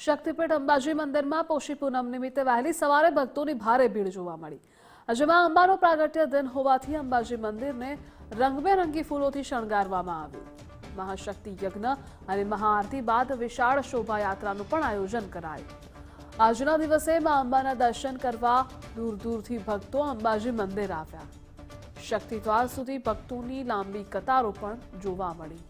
શક્તિપીઠ અંબાજી મંદિરમાં પોષી પૂનમ નિમિત્તે વહેલી સવારે ભક્તોની ભારે ભીડ જોવા મળી। આજે માં અંબાનો પ્રાગટ્ય દિન હોવાથી અંબાજી મંદિરને રંગબેરંગી ફૂલોથી શણગારવામાં આવ્યું। મહાશક્તિ યજ્ઞ અને મહાઆરતી બાદ વિશાળ શોભાયાત્રાનું પણ આયોજન કરાયું। આજના દિવસે માં અંબાના દર્શન કરવા દૂર દૂરથી ભક્તો અંબાજી મંદિર આવ્યા। શક્તિદ્વાર સુધી ભક્તોની લાંબી કતારો પણ જોવા મળી।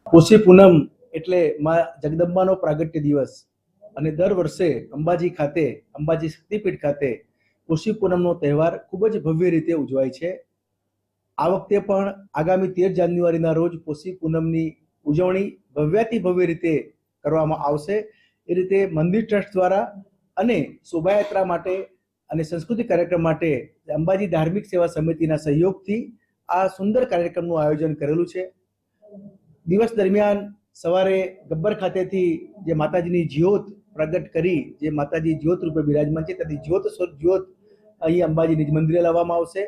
પોષી પૂનમ એટલે માં જગદંબાનો પ્રાગટ્ય દિવસ અને દર વર્ષે અંબાજી ખાતે અંબાજી શક્તિપીઠ ખાતે પોષી પૂનમનો તહેવાર ખૂબ જ ભવ્ય રીતે ઉજવાય છે। આ વખતે પણ આગામી 13 જાન્યુઆરીના રોજ પોષી પૂનમની ઉજવણી ભવ્યાતિ ભવ્ય રીતે કરવામાં આવશે। એ રીતે મંદિર ટ્રસ્ટ દ્વારા અને શોભાયાત્રા માટે અને સાંસ્કૃતિક કાર્યક્રમ માટે અંબાજી ધાર્મિક સેવા સમિતિના સહયોગથી આ સુંદર કાર્યક્રમનું આયોજન કરેલું છે। દિવસ દરમિયાન સવારે ગબ્બર ખાતેથી જે માતાજીની જ્યોત પ્રગટ કરી જે માતાજી જ્યોત રૂપે બિરાજમાન છે ત્યાંથી જ્યોત અહીં અંબાજી નિજ મંદિરે લાવવામાં આવશે।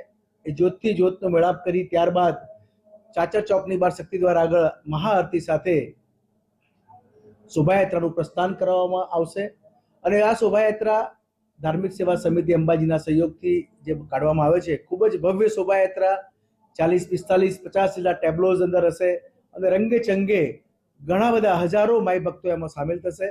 એ જ્યોતથી જ્યોતનો મેળાપ કરી ત્યારબાદ ચાચર ચોકની બહાર શક્તિદ્વાર આગળ મહાઆરતી સાથે શોભાયાત્રાનું પ્રસ્થાન કરવામાં આવશે અને આ શોભાયાત્રા ધાર્મિક સેવા સમિતિ અંબાજીના સહયોગથી જે કાઢવામાં આવે છે ખૂબ જ ભવ્ય શોભાયાત્રા 40, 45, 50 જેટલા ટેબ્લોઝ અંદર હશે અને રંગે ચંગે ઘણા બધા હજારો માઈ ભક્તો એમાં સામેલ થશે।